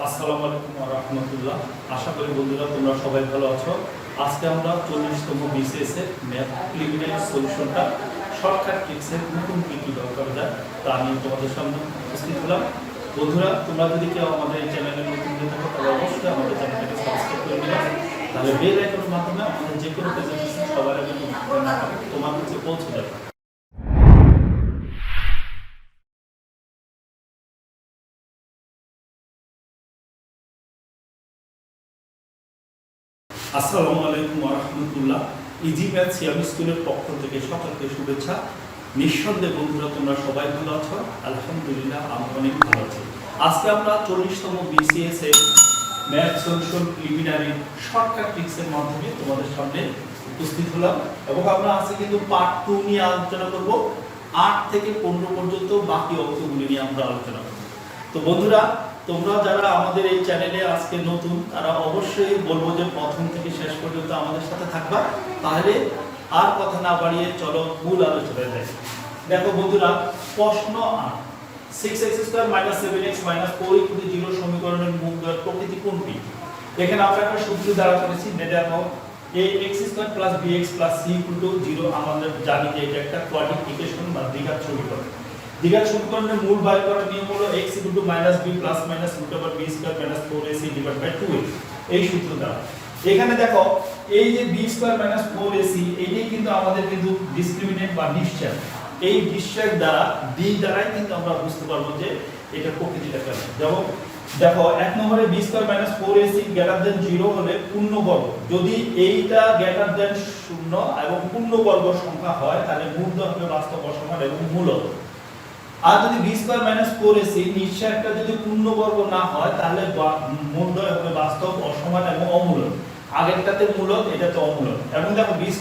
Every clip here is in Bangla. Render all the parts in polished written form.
আসসালামু আলাইকুম ওয়া রাহমাতুল্লাহ। আশা করি বন্ধুরা তোমরা সবাই ভালো আছো। আজকে আমরা 40তম বিসিএস এর ম্যাথ প্রিলিমিনারি সলিউশনটা শর্টকাট ট্রিক্সে নতুন কি ব্যবহার করা যায় তা আমি তোমাদের সামনে উপস্থিত হলাম। বন্ধুরা তোমরা যদি কেউ আমাদের এই চ্যানেলে নতুন হয়ে থাকো তাহলে অবশ্যই আমাদের চ্যানেলটাকে সাবস্ক্রাইব করে দিবে। তাহলে বেল আইকনের মাধ্যমে আমাদের যে কোনো প্রেজেন্টেশন সবার আগে তোমার কাছে পৌঁছে যাবে। আসসালামু আলাইকুম ওয়া রাহমাতুল্লাহ। ইজি ম্যাথ সিয়াম স্কুলের পক্ষ থেকে সকলকে শুভেচ্ছা। নিঃসন্দেহে বন্ধুরা তোমরা সবাই ভালো আছো? আলহামদুলিল্লাহ আমি অনেক ভালো আছি। আজকে আমরা 40তম বিসিএস এর ম্যাথ সলিউশন প্রিলিমিনারি শর্টকাট ট্রিক্সের মাধ্যমে তোমাদের সামনে উপস্থিত হলাম এবং আমরা আজকে কিন্তু পার্ট 2 নিয়ে আলোচনা করব। 8 থেকে 15 পর্যন্ত বাকি অঙ্কগুলি নিয়ে আমরা আলোচনা করব। তো বন্ধুরা তোমরা যারা আমাদের এই চ্যানেলে আজকে নতুন তারা অবশ্যই বলবো যে প্রথম থেকে শেষ পর্যন্ত আমাদের সাথে থাকবা, তাহলে আর কথা না বাড়িয়ে চলো মূল আলোচনায় যাই। দেখো বন্ধুরা প্রশ্ন 8, 6x² - 7x - 4 = 0 সমীকরণের মূল দ্বয়ের প্রকৃতি কোনটি? এখানে আমরা একটা সূত্র দ্বারা করেছি। দেখো ax² + bx + c = 0 আমাদের জানি যে এটা একটা কোয়াড্রিক ইকুয়েশন বা দ্বিঘাত সমীকরণ। দ্বিঘাত সমীকরণের মূল বাই করার নিয়ম হলো x = -b + -√b² - 4ac / 2a এই সূত্র দ্বারা। এখানে দেখো এই যে b² - 4ac এইটাই কিন্তু আমাদের কিন্তু ডিসক্রিমিনেন্ট বা নিশ্চয়। এই নিশ্চয় দ্বারা d দ্বারাই কিন্তু আমরা বুঝতে পারবো যে এটা প্রকৃতিটা কেমন। যেমন দেখো এক নম্বরে b² - 4ac > 0 হলে পূর্ণবর্গ, যদি এইটা > 0 এবং পূর্ণবর্গ সংখ্যা হয় তাহলে মূলদ হবে বাস্তব অসমান এবং মূলদ। আর যদি b² - 4ac নিশ্চয়টা যদি পূর্ণবর্গ না হয় তাহলে মূলদ্বয় হবে বাস্তব অসমান এবং অমূলদ। আগেরটাতে মূলদ এটাতে অমূলদ। এবং দেখো b² -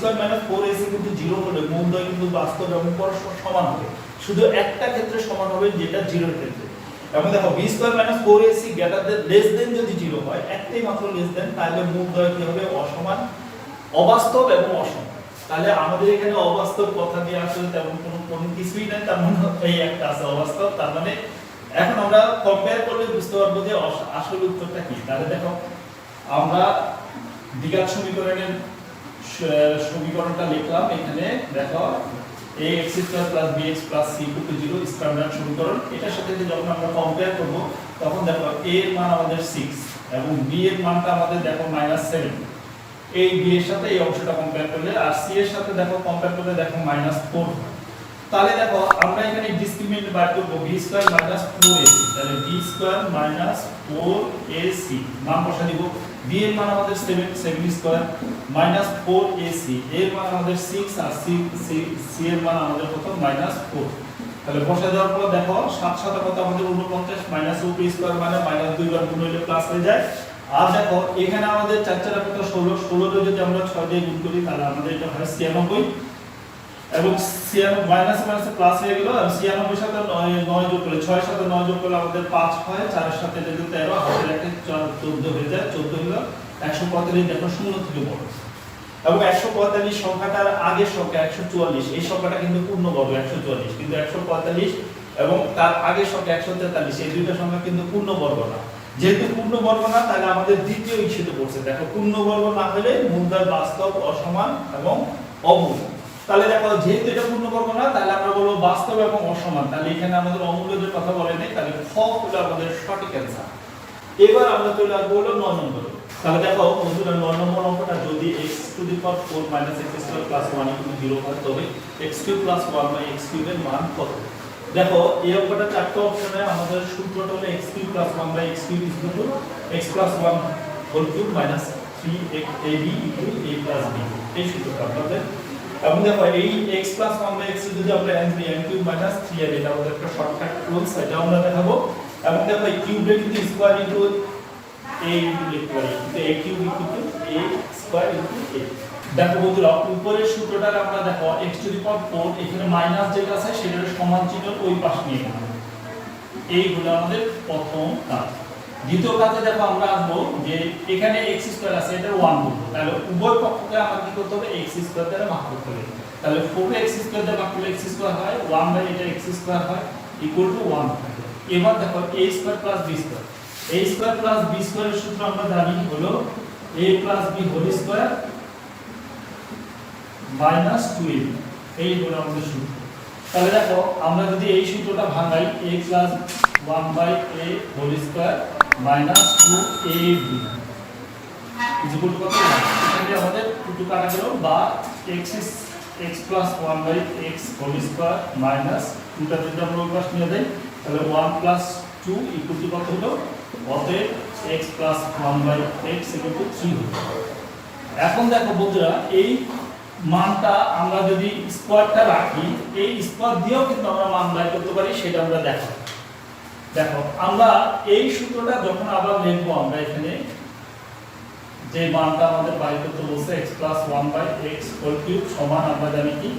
4ac কিন্তু 0 হলে মূলদ্বয় কিন্তু বাস্তব এবং পরস্পর সমান হবে। শুধু একটা ক্ষেত্রে সমান হবে যেটা 0 এর ক্ষেত্রে। এবং দেখো b² - 4ac যদি 0 হয়, একটাই মাত্র লেস দেন, তাহলে মূলদ্বয় কি হবে? অসমান, অবাস্তব এবং অসমান। তাহলে আমাদের এখানে অবাস্তব কথা দিয়ে আসলে তেমন কোনো কিছুই নাই, তার মানে এই একটা আছে অবাস্তব। তার মানে এখন আমরা কম্পেয়ার করলে বুঝতে পারবো যে আসল উত্তরটা কি। তাহলে দেখো আমরা দ্বিঘাত সমীকরণের সমীকরণটা লিখলাম। এখানে দেখো ax² + bx + c = 0 স্ট্যান্ডার্ড সমীকরণ। এটার সাথে যখন আমরা কম্পেয়ার করব তখন দেখো a এর মান আমাদের 6 এবং b এর মানটা আমাদের দেখো -7। এই b এর সাথে এই অংশটা কম্পেয়ার করলে আর c এর সাথে দেখো কম্পেয়ার করলে দেখো -4। তাহলে দেখো আমরা এখানে ডিসক্রিমিনেন্ট বার করব b² - 4ac। তাহলে b² - 4ac মান বসা দিব। b এর মান আমাদের 7 7² -4ac এর মান আমাদের 6 আর c এর মান আমাদের কত? -4। তাহলে বসা দেওয়ার পর দেখো 7 7 কত আমাদের 49 -2p² মানে -2 বার গুণ হলে প্লাস হয়ে যায়। আর দেখো এখানে আমাদের 4 4 কত 16 16 রে যদি আমরা 6 দিয়ে গুণ করি তাহলে আমাদের এটা হয় 96 এবং 96 মাইনাস মাইনাসে প্লাস হয়ে গেল। আর 96 এর সাথে 9 যোগ করলে 6 এর সাথে 9 যোগ করলে আমাদের 5 হয়, 4 এর সাথে যদি 13 হাতের একটা 14 হয়ে যায়। 14 হলো 145 দেখো 0 থেকে বড়। এবং 145 সংখ্যাটার আগের সংখ্যা 144, এই সংখ্যাটা কিন্তু পূর্ণবর্গ 144, কিন্তু 145 এবং তার আগের সংখ্যা 143 এই দুইটা সংখ্যা কিন্তু পূর্ণবর্গ না। যেহেতু পূর্ণবর্গ না তাহলে আমাদের দ্বিতীয় ইচ্ছেতে পড়ছে। দেখো পূর্ণবর্গ না হলে মূলদ্বয় বাস্তব, অসমান এবং অমূল। তাহলে দেখো যেহেতু এটা পূর্ণবর্গ না তাহলে আমরা বলবো বাস্তব এবং অসমান। তাহলে এখানে আমাদের অমূল্যের কথা বলে নেই, তাহলে খ হলো আমাদের সঠিক অ্যানসার। এবার আমরা চলে আসবো হলো 9 নম্বর। তাহলে দেখো বন্ধুরা 9 নম্বর অঙ্কটা যদি x⁴ - x² + 1 = 0 হয় তবে x³ + 1 / x³ এর মান কত? দেখো এই অঙ্কটা চারটি অপশনে আমাদের সূত্রটা হলো x³ + 1 / x³ = x + 1 whole cube - 3ab * a + b এই সূত্রটা আমাদের। এবং দেখো এই x + 1 / x যদি আমরা n³ - 3ab এটা আমাদের একটা শর্টকাট রুলস, এটা আমরা দেখাবো। এবং দেখো এই কিউবটা কিন্তু স্কয়ার ইনটু a লিখতে পারি, কিন্তু a³ = a square into a। দেখো বন্ধুরা উপরের সূত্রটা আমরা দেখো x⁴ এখানে মাইনাস যেটা আছে সেটার সমান চিহ্ন ওই পাশ নিয়ে নেব। এই হলো আমাদের প্রথম কাজ। দ্বিতীয় কাজে দেখো আমরা আসবো যে এখানে x² আছে এটা 1 করব। তাহলে উভয় পক্ষকে আমরা কি করতে হবে? x² দ্বারা ভাগ করতে হবে। তাহলে 4x² দ্বারা ভাগ করলে x² হয়, 1 বাই এটা x² হয় = 1 থাকে। এবার দেখো a² + b²। a square plus b স্কয়ারের সূত্র আমরা জানি হলো a plus b whole square minus 2ab, এই হলো আমাদের সূত্র। তাহলে দেখো আমরা যদি এই সূত্রটা ভাঙাই a plus 1/a whole square minus 2ab equal to কত? এখানে আমাদের 2 কাটা গেল, বা x plus 1/x whole square minus 2টা যদি আমরা ওই পাশে নিয়ে যাই তাহলে 1 প্লাস 2 ইকুয়াল টু কত হলো? অতএব x plus 1/x equal to 3 হলো। এখন দেখো বন্ধুরা, এই মানটা আমরা যদি স্কয়ারটা রাখি, এই স্কয়ার দিয়েও কিন্তু আমরা মান বের করতে পারি, সেটা আমরা দেখো। দেখো আমরা এই সূত্রটা যখন আবার লিখবো, আমরা এখানে যে মানটা আমাদের বাইর করতে বলছে x plus 1/x whole cube সমান আমরা জানি কি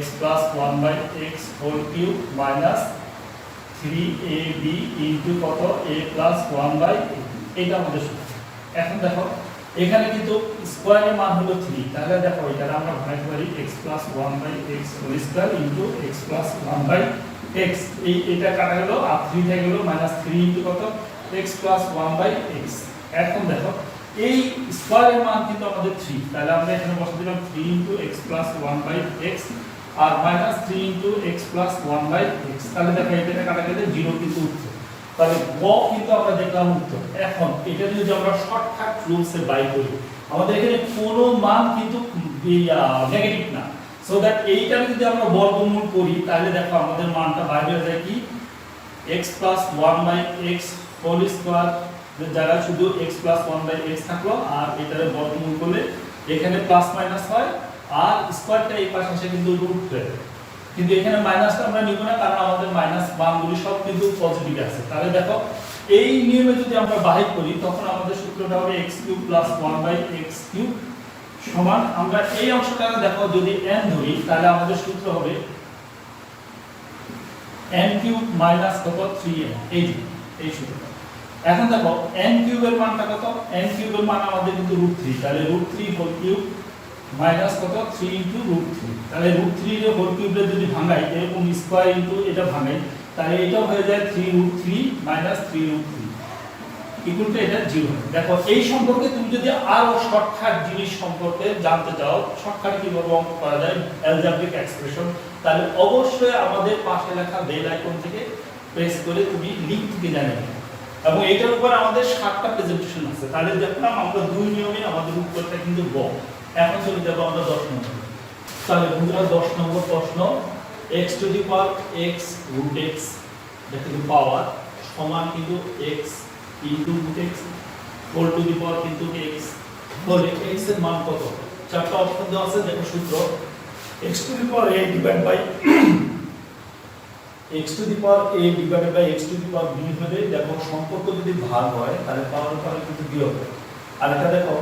x plus 1/x whole cube minus 3ab into কত a প্লাস 1/a, এটা আমাদের সূত্র। এখন দেখো এখানে কিন্তু স্কয়ারের মান হলো 3, তাহলে দেখো এটা আমরা ভাঙাইতে পারি x plus 1/x whole square into x plus 1/x, এটা কাটা গেল আর 3 থেকে গেল মাইনাস 3 ইনটু কত x প্লাস 1/x। এখন দেখো এই স্কয়ারের মান কিন্তু আমাদের 3, তাহলে আমরা এখানে বসে দিলাম 3 ইনটু x প্লাস 1/x আর minus 3 into x plus 1/x, তাহলে দেখো এটা কাটা গেলে 0 কিন্তু উত্তর। তাহলে গ কিন্তু আমরা দেখলাম উত্তর। এখন এটা যদি আমরা শর্টকাট রুলসে বাই করি, আমাদের এখানে কোনো মান কিন্তু নেগেটিভ না, সো দ্যাট এইটা যদি আমরা বর্গমূল করি তাহলে দেখো আমাদের মানটা বাইরে হয়ে যায় কি x plus 1/x whole square, জায়গায় শুধু x প্লাস 1/x থাকলো, আর এটারে বর্গমূল করলে এখানে প্লাস মাইনাস হয়, আর স্কয়ারটা এই পাশে এসে কিন্তু রুট হয়ে যায়। কিন্তু এখানে মাইনাসটা আমরা নিব না, কারণ আমাদের মাইনাস মানগুলি সব কিন্তু পজিটিভ আছে। তাহলে দেখো এই নিয়মে যদি আমরা বাহির করি তখন আমাদের সূত্রটা হবে x³ প্লাস 1/x³ সমান, আমরা এই অংশটা দেখো যদি n ধরি তাহলে আমাদের সূত্র হবে n³ মাইনাস কত 3n, এই সূত্রটা। এখন দেখো n³ এর মানটা কত? n³ এর মান আমাদের কিন্তু √3, তাহলে √3 হোল কিউব মাইনাস কত 3 ইনটু √3, তাহলে √3 এর হোল কিউবটা যদি ভাঙাই এরকম স্কয়ার ইনটু এটা ভাঙাই তাহলে এটাও হয়ে যায় 3√3 মাইনাস 3√3 ইকুয়াল টু এটা 0। দেখো এই সম্পর্কে তুমি যদি আরো শর্টকাট জিনিস সম্পর্কে জানতে চাও, শর্টকাট কিভাবে অঙ্ক করা যায় অ্যালজেব্রিক এক্সপ্রেশন, তাহলে অবশ্যই আমাদের পাশে লেখা বেল আইকন থেকে প্রেস করে তুমি লিংক থেকে জানিয়ে নেবে। এবং এটার উপর আমাদের 7টা প্রেজেন্টেশন আছে। তাহলে দেখলাম আমরা দুই নিয়মে আমাদের উত্তরটা কিন্তু গ। এখন চলে যাব আমরা 10 নম্বর। তাহলে বন্ধুরা 10 নম্বর প্রশ্ন, x to the power x root x দেখো পাওয়ার সমান কিন্তু x into root x whole to the power কিন্তু x, তাহলে x এর মান কত? চারটা অপশন দেওয়া আছে, দেখো সূত্র x to the power a divide by x to the power a divided by x to the power b হলে দেখো সম্পর্ক যদি ভাগ হয় তাহলে পাওয়ার পাওয়ার কিন্তু বিয়োগ হয়। আর এটা দেখো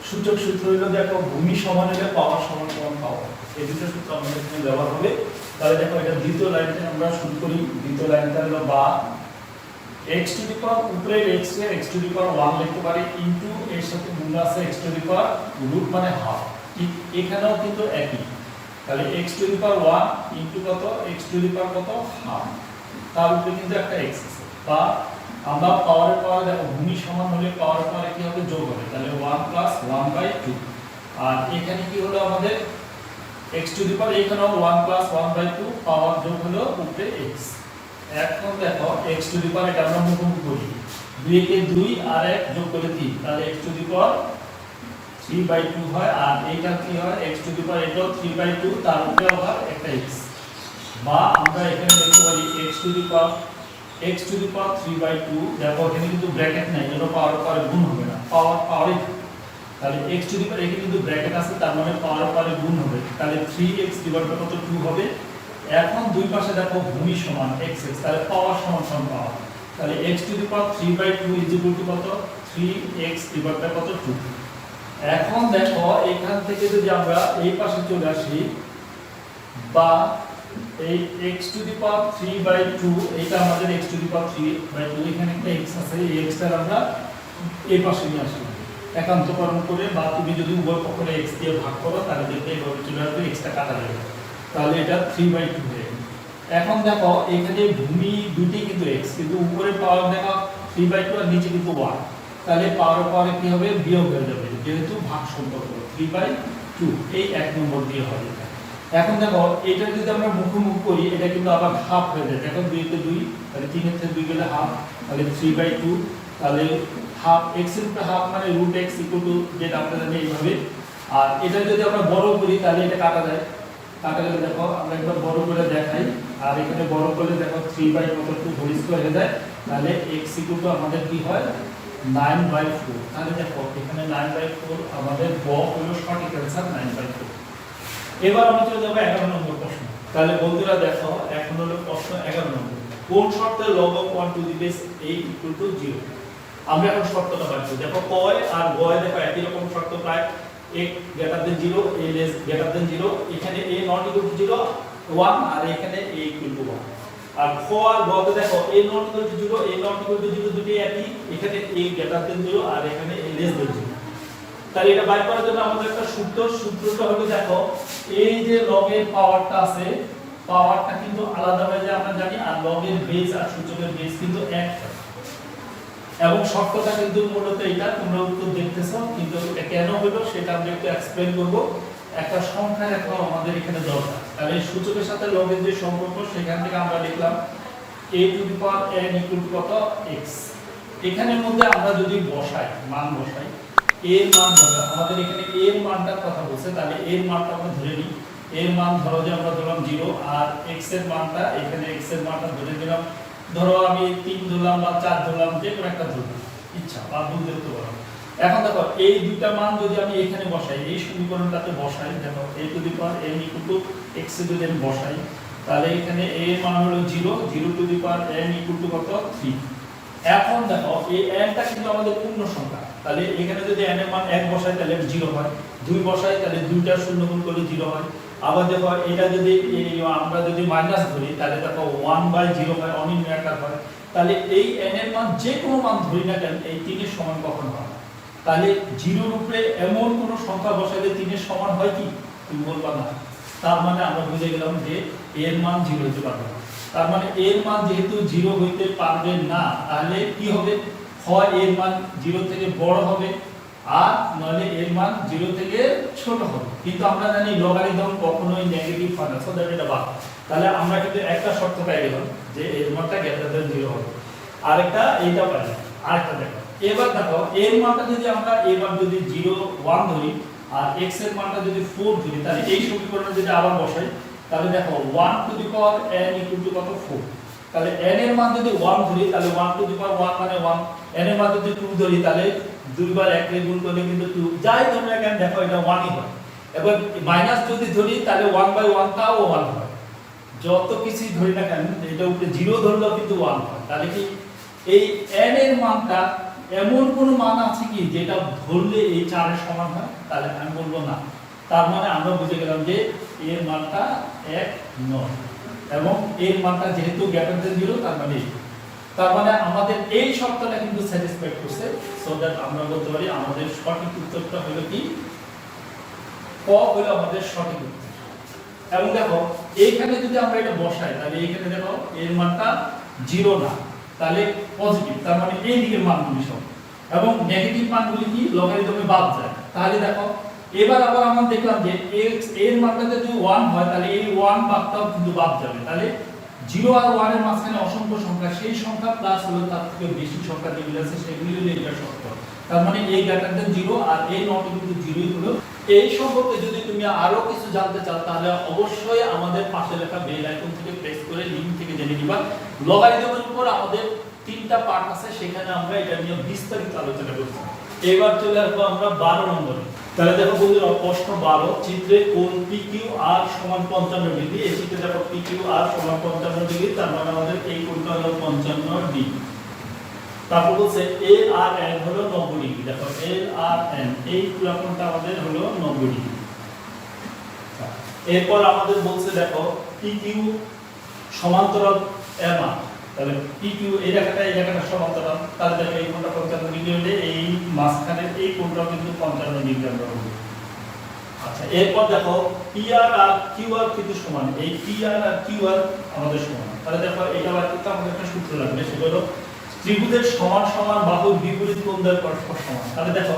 সূচক সূত্র হলো দেখো ভূমি সমান হলে পাওয়ার সমান সমান পাওয়ার, এই দুটো সূত্র আমাদের এখানে ব্যবহার হবে। তাহলে দেখো এটা দ্বিতীয় লাইনটা আমরা শুরু করি। দ্বিতীয় লাইনটা হলো বা x টু দি পাওয়ার উপরে x কে x টু দি পাওয়ার 1 লিখতে পারি ইনটু এর সাথে গুণ আছে x to the power root মানে হাফ, ঠিক এখানেও কিন্তু একই। তাহলে x to the power 1 into কত x টু দি পাওয়ার কত হাফ, তার উপরে কিন্তু একটা x আছে। বা আমরা পাওয়ারের পাওয়ার দেখো ভূমি সমান হলে পাওয়ারের পাওয়ারে কি হবে যোগ হবে, তাহলে 1 প্লাস 1/2। আর এখানে কি হলো আমাদের x টু দি পাওয়ার এখানেও 1 প্লাস 1/2 পাওয়ার যোগ হলো উপরে x। এখন দেখো x টু দি পাওয়ার এটা আমরা মুখোমুখি করি, 2 কে 2 আর 1 যোগ করে 3, তাহলে x টু দি পাওয়ার 3/2 হয়। আর এইটা কি হয় x টু দি পাওয়ার এটাও 3/2, তার উপরে আবার একটা x। বা আমরা এখানে লিখতে পারি x টু দি পাওয়ার 3/2, দেখো এখানে কিন্তু ব্র্যাকেট নাই, এর পাওয়ার পাওয়ারে গুণ হবে না, পাওয়ার পাওয়ারে, তাহলে x টু দি পাওয়ার এখানে কিন্তু ব্র্যাকেট আছে, তার মানে পাওয়ার পাওয়ারে গুণ হবে, তাহলে 3x ডিভাইড বাই কত 2 হবে। এখন দুই পাশে দেখো ভূমি সমান x, তাহলে পাওয়ার সমান সমান পাওয়ার, তাহলে x to the power 3/2 is equal to কত 3x ডিভাইড বাই কত 2। এখন দেখো এখান থেকে যদি আমরা এই পাশে চলে আসি, বা এই x টু দি পাওয়ার 3/2 এটা আমাদের x টু দি পাওয়ার 3/2, এখানে একটা x আছে, এই x টা আমরা এই পাশে নিয়ে আসি একান্তকরণ করে, বা তুমি যদি উভয় পক্ষে x দিয়ে ভাগ করো তাহলে দেখবে এইভাবে চলে আসবে, x টা কাটা যাবে, তাহলে এটা 3/2 হয়ে যাবে। এখন দেখো এখানে ভূমি দুটি কিন্তু x, কিন্তু উপরের পাওয়ার দেখো 3/2 আর নিচে কিন্তু 1, তাহলে পাওয়ার পরে কি হবে বিয়োগ হয়ে যাবে যেহেতু ভাগ সম্পর্ক 3/2 এই 1 নম্বর দিয়ে হবে। এখন দেখো এটা যদি আমরা মুখোমুখি করি এটা কিন্তু আবার হাফ হয়ে যায়, দেখো 2 তে 2 তাহলে 3 এর থেকে 2 গেলে হাফ, তাহলে 3/2 তাহলে হাফ x এর উপরে হাফ মানে √x যেটা আমরা জানি এইভাবে। আর এটা যদি আমরা বড় করি তাহলে এটা কাটা যায়, কাটা গেলে দেখো আমরা একবার বড় করে দেখাই, আর এখানে বড় করলে দেখো 3/2 হোল স্কয়ার হয়ে যায়, তাহলে x আমাদের কি হয় 9/4। তাহলে দেখো এখানে 9/4 আমাদের গ হলো সঠিক অ্যানসার 9/4। এবার আমরা চলে যাব 11 নম্বর প্রশ্ন। তাহলে বন্ধুরা দেখো এখন হলো প্রশ্ন 11 নম্বর, কোন শর্তে log of 1 to the base a = 0? আমরা এখন শর্তটা পাচ্ছি, দেখো ক আর গ দেখো একই রকম শর্ত, প্রায় a greater than 0 a less greater than 0, এখানে a not equal to 0 1 আর এখানে a equal to 1। আর খ আর গ তে দেখো a not equal to 0 a not equal to 0 দুটোই একই, এখানে a greater than 0 আর এখানে a less than 0। তাহলে এটা বাইর করার জন্য আমাদের একটা সূত্রটা হলো দেখো এই যে log এর পাওয়ারটা আছে, পাওয়ারটা কিন্তু আলাদা হয়ে যায় আমরা জানি, আর log এর বেস আর সূচকের বেস কিন্তু এক, এবং শর্তটা কিন্তু মূলত এটা তোমরা উত্তর দেখতেছো, কিন্তু এটা কেন হলো সেটা আমরা একটু এক্সপ্লেইন করব। একটা সংখ্যা দেখো আমাদের এখানে দরকার, তাহলে সূচকের সাথে log এর যে সম্পর্ক সেখান থেকে আমরা লিখলাম a two the power n = কত x। এখানের মধ্যে আমরা যদি বসাই মান বসাই, এর মান ধরো আমাদের এখানে এর মানটার কথা বলছে, তাহলে এর মানটা আমরা ধরে নিই, এর মান ধরো যে আমরা ধরলাম 0, আর x এর মানটা এখানে x এর মানটা ধরে নিলাম, ধরো আমি 3 ধরলাম বা 4 ধরলাম, যে কোনো একটা ধরলাম ইচ্ছা বা ভুল ধরতে পারো। এখন দেখো এই দুইটা মান যদি আমি এখানে বসাই, এই সমীকরণটাতে বসাই, দেখো a two the power n = x এ যদি আমি বসাই, তাহলে এখানে a এর মান হলো 0 0 টু দি পাওয়ার n = কত 3। এখন দেখো এই n টা কিন্তু আমাদের পূর্ণ সংখ্যা, তাহলে এখানে যদি n এর মান 1 বসাই তাহলে 0 হয়, 2 বসাই তাহলে 2টা শূন্য গুণ করলে 0 হয়। আবার দেখো এটা যদি আমরা যদি মাইনাস ধরি তাহলে দেখো 1/0 হয়, অনির্ণয় আকার হয়। তাহলে এই n এর মান যে কোনো মান ধরি না কেন এই 3 এর সমান কখনো হয় না। তাহলে 0 এর উপরে এমন কোন সংখ্যা বসাইলে 3 এর সমান হয় কি তুমি বলবা না, তার মানে আমরা বুঝে গেলাম যে এর মান 0 হতে পারবে না। তার মানে এর মান যেহেতু 0 হইতে পারবে না, তাহলে কি হবে, হয় এর মান 0 থেকে বড় হবে আর নলে এর মান 0 থেকে ছোট হবে। কিন্তু আমরা জানি লগারিদম কখনোই নেগেটিভ হয় না, সো দ্যাট এটা বাদ। তাহলে আমরা কিন্তু একটা শর্ত পাই গেলাম যে এর মানটা গ্রেটার দ্যান 0 হবে, আরেকটা এইটা পাই, আরেকটা দেখো। এবার দেখো এর মানটা যদি আমরা এবার যদি 0 1 ধরি আর x এর মানটা যদি 4 ধরি, তাহলে এই সমীকরণে যদি আবার বসাই তাহলে দেখো 1 টু দি পাওয়ার n = কত 4। তাহলে n এর মান যদি 1 ধরি তাহলে 1 টু দি পাওয়ার 1 মানে 1, n এর মান যদি 2 ধরি তাহলে 2 বার 1 এর গুণ করলে কিন্তু 2, যাই ধরে রাখেন দেখো এটা 1 ই হয়। এবার মাইনাস যদি ধরি তাহলে 1/1 তাও 1 হয়, যত কিছু ধরি না কেন এটা উপরে 0 ধরলেও কিন্তু 1 হয়। তাহলে কি এই n এর মানটা এমন কোন মান আছে কি যেটা ধরলে এই 4 এর সমান হয়? তাহলে আমি বলবো না। তার মানে আমরা বুঝে গেলাম যে এর মানটা 1 নয়, এবং এর মানটা যেহেতু গ্রেটার দ্যান 0 তার মানে আমাদের এই শর্তটা কিন্তু স্যাটিসফাই করছে, সো দ্যাট আমরা বলতে পারি আমাদের সঠিক উত্তরটা হলো কি ক হলো আমাদের সঠিক উত্তর। এবং দেখো এইখানে যদি আমরা এটা বসাই তাহলে এইখানে দেখো এর মানটা 0 না, তাহলে পজিটিভ, তার মানে এই দিকের মানগুলি সব, এবং নেগেটিভ মানগুলি কি লগারিদমে বাদ যায়। তাহলে দেখো এবার আবার আমরা দেখলাম যে x এর মানটা যদি 1 হয় তাহলে এই 1 বাদটাও কিন্তু বাদ যাবে। তাহলে 0 আর 1 এর মাঝখানে অসংখ্য সংখ্যা, সেই সংখ্যা প্লাস হলো তার থেকে বেশি সংখ্যা যেগুলো আছে সেগুলি হলো এটা সত্য। তার মানে a গ্রেটার দ্যান 0 আর a নট ইকুয়াল টু 0 হলো। এই সম্পর্কে যদি তুমি আরো কিছু জানতে চাও তাহলে অবশ্যই আমাদের পাশে লেখা বেল আইকন থেকে প্রেস করে লিংক থেকে জেনে নিবা। লগারিদমের উপর আমাদের 3টা পার্ট আছে, সেখানে আমরা এটা নিয়ে বিস্তারিত আলোচনা করব। এবার চলে আসবো আমরা 12 নম্বরে। তাহলে দেখো বন্ধুরা প্রশ্ন 12, চিত্রে কোণ PQR সমান 55 ডিগ্রি। এই চিত্রে দেখো PQR সমান 55 ডিগ্রি, তার মানে আমাদের এই কোণটা হলো 55 ডিগ্রি। তারপর বলছে LRN হলো 90 ডিগ্রি। দেখো LRN এই পুরো কোণটা আমাদের হলো 90 ডিগ্রি। এরপর আমাদের বলছে দেখো PQ সমান্তরাল MR, তাহলে PQ এই রেখাটা সমান্তরাল, তাহলে দেখো এই কোণটা 55 ডিগ্রি হলে এই মাঝখানের এই কোণটাও কিন্তু 55 ডিগ্রি আমরা বলবো। আচ্ছা এরপর দেখো PR আর QR কিন্তু সমান, এই PR আর QR আমাদের সমান। তাহলে দেখো এটা আবার কিন্তু আমাদের একটা সূত্র লাগবে, সেটা হলো ত্রিভুজের সমান সমান বাহুর বিপরীত কোণ দ্বয় পরস্পর সমান। তাহলে দেখো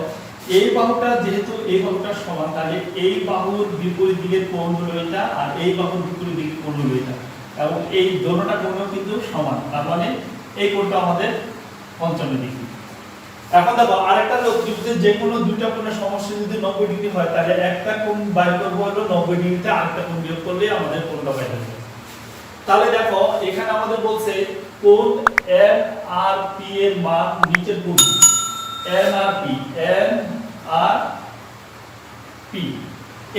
এই বাহুটা যেহেতু এই বাহুটার সমান, তাহলে এই বাহুর বিপরীত দিকের কোণ হলো এটা, আর এই বাহুর বিপরীত দিকের কোণ হলো এটা, এবং এই দোনোটা কোণও কিন্তু সমান। তার মানে এই কোণটা আমাদের 55 ডিগ্রি। এখন দেখো আরেকটা হলো ত্রিভুজের যে কোনো দুইটা কোণের সমষ্টি যদি 90 ডিগ্রি হয়, তাহলে একটা কোণ বাইর করব হলো 90 ডিগ্রিতে, আরেকটা কোণ বিয়োগ করলে আমাদের কোণটা বাইর হবে। তাহলে দেখো এখানে আমাদের বলছে কোণ এম আর পি এর মান নিচের কোণটি M R P, M R P,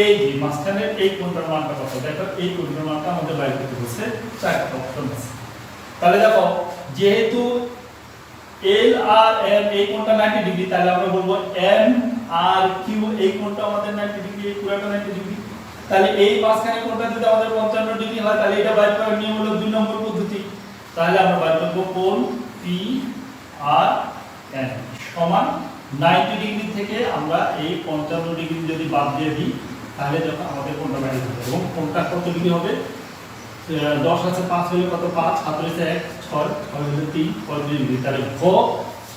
এই যে মাঝখানের এই কোণটার মানটা কত, দেখো এই কোণটার মানটা আমাদের বাইর করতে বলছে, চারটা অপশন আছে। তাহলে দেখো যেহেতু এল আর এম এই কোণটা 90 ডিগ্রি, তাহলে আমরা বলবো এম আর কিউ এই কোণটা আমাদের 90 ডিগ্রি, এই পুরোটা 90 ডিগ্রি। তাহলে এই মাঝখানে কোণটা যদি আমাদের 55 ডিগ্রি হয়, তাহলে এটা বাইর করার নিয়ম হলো 2 নম্বর পদ্ধতি। তাহলে আমরা বাইর করব কোণ পি আর এম সমান 90 ডিগ্রি থেকে আমরা এই 55 ডিগ্রি যদি বাদ দিয়ে দিই, তাহলে যখন আমাদের কোণটা বাইর হবে, এবং কোণটা কত ডিগ্রি হবে, 10 আছে 5 হলে কত, 5 7 হলে 1 6 6 হলে 3 35 ডিগ্রি। তাহলে ভ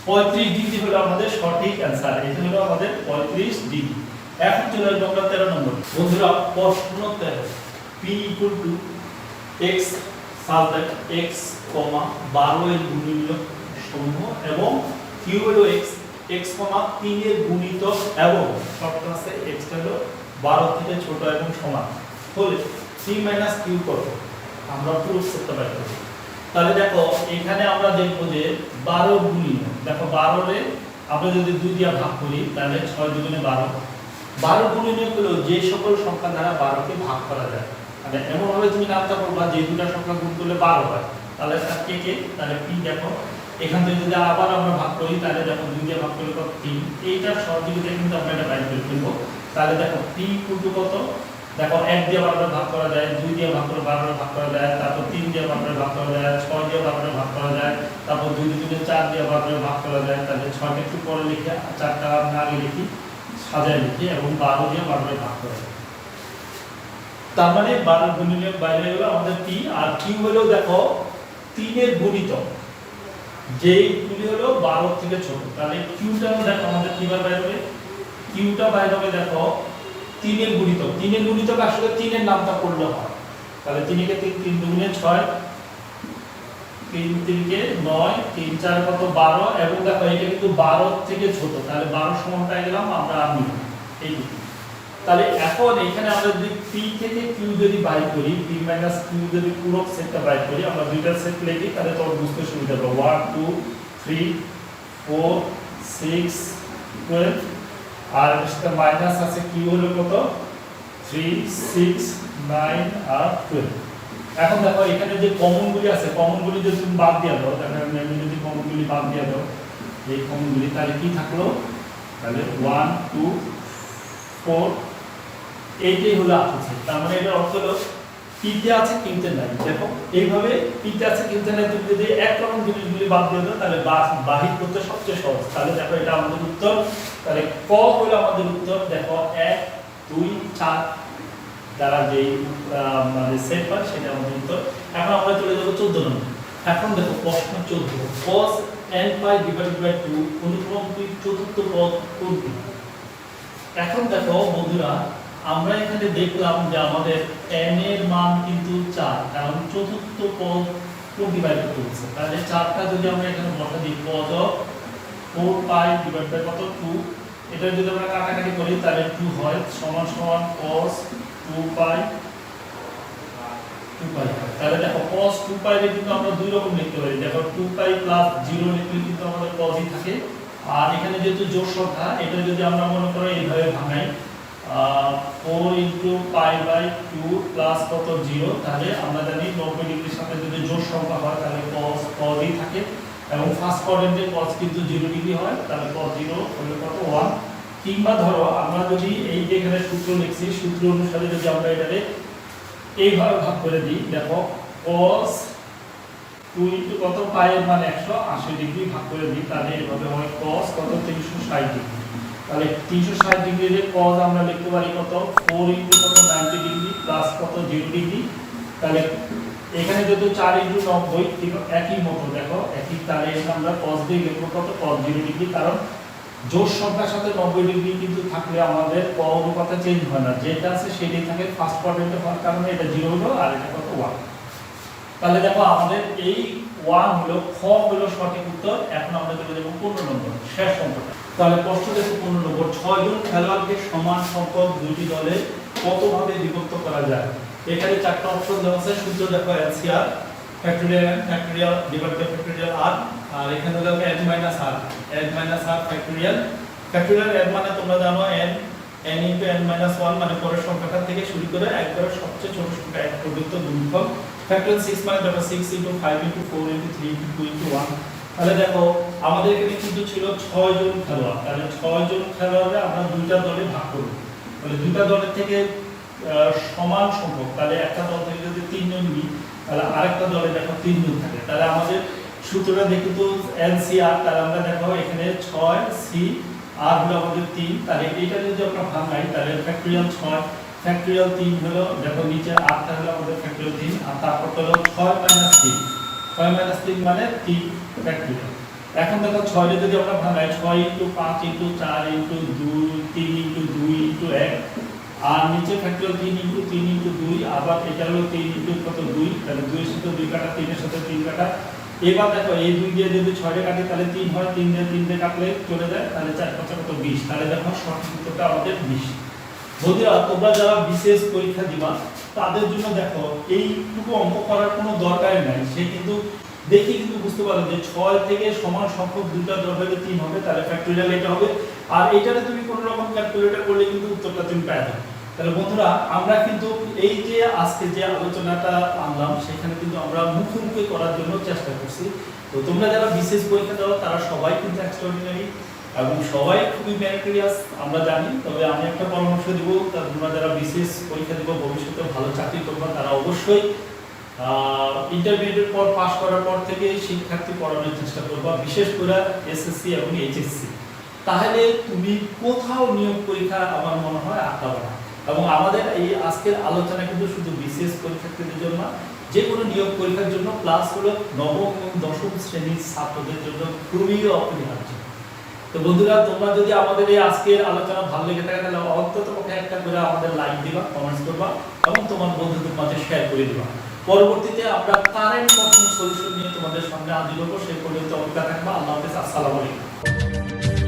35 ডিগ্রি হলো আমাদের সঠিক অ্যানসার। এটা হলো আমাদের 35 ডিগ্রি। এখন চলে আসবে আমরা 13 নম্বর। বন্ধুরা প্রশ্ন 13, p = x সাবজেক্ট x, 12 এর গুণিতক সমূহ এবং q হলো x, x, 3 এর গুণিতক এবং শর্ত আছে x হলো 12 থেকে ছোট এবং সমান হলে c - q কত, আমরা প্রুফ করতে পারবো। তাহলে দেখো এখানে আমরা দেখব যে 12 গুণিতক, দেখো 12 রে আমরা যদি 2 দিয়ে ভাগ করি, তাহলে 6 × 2 = 12। 12 গুণিতক হলো যে সকল সংখ্যা দ্বারা 12 কে ভাগ করা যায়। মানে এমন ভাবে তুমি নামটা করবা যে দুটো সংখ্যা গুণ করলে 12 হয়, তাহলে তার কে, তাহলে p দেখো এখান থেকে যদি আবার আমরা ভাগ করি, তাহলে দেখো 2 দিয়ে ভাগ করলে কত, 3। এইটার সহযোগিতায় কিন্তু আমরা এটা বাইর করে ফেলবো। তাহলে দেখো p = কত, দেখো 1 দিয়ে 12 ভাগ করা যায়, 2 দিয়ে ভাগ করে 12 ভাগ করা যায়, তারপর 3 দিয়ে 12 ভাগ করা যায়, 6 দিয়ে 12 ভাগ করা যায়, তারপর 2 দিয়ে 4 দিয়ে 12 ভাগ করা যায়। তাহলে 6 কে একটু পরে লিখে 4টা না আগে লিখি, সাজায় লিখি, এবং 12 দিয়ে 12 ভাগ করা যায়। তার মানে 12 গুণিতক বাইরে হলো আমাদের p, আর q হলো দেখো 3 এর গুণিতক, যেই গুলি হলো 12 থেকে ছোট। তাহলে qটা দেখো আমাদের কিভাবে বাইরে হবে, qটা বাইরে হবে দেখো 3 এর গুণিতক। 3 এর গুণিতক আসলে 3 এর নামটা পড়লে হয়। তাহলে 3 কে 3 দুগুণে 6, 3 3 9, 3 4 কত 12, এবং দেখো এটা কিন্তু 12 থেকে ছোট, তাহলে 12 সমান পাই গেলাম আমরা আমি এইটুকু। তাহলে এখন এখানে আমরা যদি p থেকে q যদি বাইর করি, p - q যদি পুরো সেটটা বাইর করি, আমরা দুইটা সেট লিখি, তাহলে তো বুঝতে সুবিধা হবে। 1 2 3 4 6 12, আর এটা মাইনাস আছে q হলো কত 3 6 9 আর 12। এখন দেখো এখানে যে কমন গুলি আছে, কমন গুলি যদি তুমি বাদ দিয়ে দাও, তাহলে আমি যদি কমন গুলি বাদ দিয়ে দাও, এই কমন গুলি, তাহলে কি থাকলো, তাহলে 1 2 4, এইটাই হলো আছে। তার মানে এটার অর্থ হলো p তে আছে কিউতে নাই। দেখো এইভাবে p তে আছে কিউতে নাই, তুমি যদি এক রকম জিনিসগুলি বাদ দিয়ে দাও, তাহলে বাহির করতে সবচেয়ে সহজ। তাহলে দেখো এটা আমাদের উত্তর। তাহলে ক হলো আমাদের উত্তর। দেখো 1 2 4 দ্বারা যেই মানে সেট হয় সেটা আমাদের উত্তর। এখন আমরা চলে যাব 14 নম্বর। এখন দেখো প্রশ্ন 14, cos nπ/2 অনুক্রমটির চতুর্থ পদ কোনটি? এখন দেখো বন্ধুরা, আমরা এখানে দেখলাম যে আমাদের n এর মান কিন্তু 4, কারণ চতুর্থ পদ কোনটি বাইর করতে হচ্ছে। তাহলে 4টা যদি আমরা এখানে বসা দিই, পদ 4π/কত 2, এটা যদি আমরা কাটাকাটি করি, তাহলে 2 হয় সমান সমান cos 2π। তাহলে দেখো cos 2π রে কিন্তু আমরা দুই রকম লিখতে পারি। দেখো 2π + 0 লিখলে কিন্তু আমাদের cos-ই থাকে, আর এখানে যেহেতু জোড় সংখ্যা, এটা যদি আমরা মনে করি এইভাবে ভাঙাই, 4 × π/2 প্লাস কত 0, তাহলে আমরা জানি 90 ডিগ্রির সাথে যদি জোড় সংখ্যা হয়, তাহলে cos-ই থাকে, এবং ফার্স্ট কোয়াড্রেন্টে cos কিন্তু 0 ডিগ্রি হয়, তাহলে cos 0 হলো কত 1। কিংবা ধরো আমরা যদি এই যে এখানে সূত্র লিখছি, সূত্র অনুসারে যদি আমরা এটাকে এইভাবে ভাগ করে দিই, দেখো cos 2 * কত π এর মান 180 ডিগ্রি ভাগ করে দিই, তাহলে এভাবে হয় cos কত 360 ডিগ্রি। তাহলে 360 ডিগ্রির cos আমরা লিখতে পারি কত 4 * কত 90 ডিগ্রি প্লাস কত 0 ডিগ্রি। তাহলে এখানে যেহেতু 4 ইন্টু 90 ঠিক একই মতো দেখো একই, তাহলে এখানে আমরা cos দিয়ে লিখবো কত cos 0 ডিগ্রি, কারণ জোড় সংখ্যার সাথে 90 ডিগ্রি কিন্তু থাকলে আমাদের ক অনুপাতে চেঞ্জ হয় না, যেটা আছে সেটাই থাকে ফার্স্ট কোয়াড্রেন্টে হওয়ার কারণে এটা 0 হলো আর এটা কত 1। তাহলে দেখো আমাদের এই 1 হলো খ হলো সঠিক উত্তর। এখন আমরা চলে যাব 15 নম্বর শেষ অঙ্কটা। তাহলে প্রশ্ন দেখো 15 নম্বর, 6 জন খেলোয়াড়কে সমান সংখ্যক দুটি দলে কতভাবে বিভক্ত করা যায়। এখানে চারটা অপশন দেওয়া আছে, সূত্র দেখো NCR factorial n factorial divide by factorial r, আর এখানে হলো n minus r factorial. Factorial n মানে তোমরা জানো n ইনটু n মাইনাস 1 মানে পরের সংখ্যাটা থেকে শুরু করে একবারে সবচেয়ে ছোট সংখ্যা এক পর্যন্ত গুণফল। ফ্যাক্টরিয়াল 6 মানে দেখো 6 into 5 into 4 into 3 into 2 into 1। তাহলে দেখো আমাদের এখানে কিন্তু ছিল 6 জন খেলোয়াড়, তাহলে 6 জন খেলোয়াড়ে আমরা দুইটা দলে ভাগ করব। তাহলে দুইটা দলের থেকে সমান সংখ্যক, তাহলে একটা দল থেকে যদি 3 জন নিই তাহলে আরেকটা দলে দেখো 3 জন থাকে। তাহলে আমাদের সূত্রটা দেখি তো এনসিআর, তাহলে আমরা দেখো এখানে 6 সি আর হলো আমাদের 3, তাহলে এটা যদি আমরা ভাঙাই তাহলে ফ্যাক্টরিয়াল 6 ফ্যাক্টরিয়াল 3 হলো দেখো নিচে 8 টা হলো আমাদের ফ্যাক্টরিয়াল 3, আর তারপর হলো 6 মাইনাস 3 মানে 3 ফ্যাক্টরিয়াল। এখন দেখো 6 এর যদি আমরা ভাঙাই 6 into 5 into 4 into 2 3 into 2 into 1, আর নিচে ফ্যাক্টরিয়াল 3 ইনটু 3 ইনটু 2, আবার এটা হলো 3 ইনটু কত 2, তাহলে 2 এর সাথে 2 কাটা, 3 এর সাথে 3 কাটা। এবার দেখো এই 2 দিয়ে যদি 6 এ কাটি তাহলে 3 হয়, 3 দিয়ে কাটলে চলে যায়, তাহলে 4 5 কত 20। তাহলে দেখো সঠিক উত্তরটা আমাদের 20। বন্ধুরা তোমরা যারা বিশেষ পরীক্ষা দিবা তাদের জন্য দেখো এইটুকু অঙ্ক করার কোনো দরকারই নাই, সে কিন্তু দেখি কিন্তু বুঝতে পারো যে 6 থেকে সমান সংখ্যক দুটো দল হলে 3 হবে, তাহলে ফ্যাক্টরিয়াল এটা হবে, আর এটারে তুমি কোনো রকম ক্যালকুলেটর করলে কিন্তু উত্তরটা তুমি পেয়ে যাবে। তাহলে বন্ধুরা আমরা কিন্তু এই যে আজকে যে আলোচনাটা আনলাম সেখানে কিন্তু আমরা মুখোমুখি করার জন্য চেষ্টা করছি। তো তোমরা যারা বিশেষ পরীক্ষা দাও তারা সবাই কিন্তু এক্সট্রাঅর্ডিনারি এবং সবাই খুবই মেরিটোরিয়াস আমরা জানি, তবে আমি একটা পরামর্শ দিব, তোমরা যারা বিশেষ পরীক্ষা দিব ভবিষ্যতে ভালো চাকরি করবে তারা অবশ্যই ইন্টারমিডিয়েট পর পাস করার পর থেকে শিক্ষার্থী পড়ানোর চেষ্টা করবা, বিশেষ করে এসএসসি এবং এইচএসসি। তাহলে তুমি কোথাও নিয়োগ পরীক্ষা আমার মনে হয় আটকাবে না। এবং আমাদের এই আজকের আলোচনা কিন্তু শুধু বিশেষ পরীক্ষার্থীদের জন্য, যে কোনো নিয়োগ পরীক্ষার জন্য প্লাস হলো নবম এবং দশম শ্রেণীর ছাত্রদের জন্য খুবই অপরিহার্য। তো বন্ধুরা তোমরা যদি আমাদের এই আজকের আলোচনা ভালো লেগে থাকে তাহলে অন্তত পক্ষে একটা করে আমাদের লাইক দিবা, কমেন্টস করবা এবং তোমার বন্ধুদের মাঝে শেয়ার করে দিবা। পরবর্তীতে আমরা কারেন্ট প্রশ্ন সলিউশন নিয়ে তোমাদের সামনে হাজির হবো, সেই পর্যন্ত অপেক্ষা থাকবা। আল্লাহ হাফেজ, আসসালামু আলাইকুম।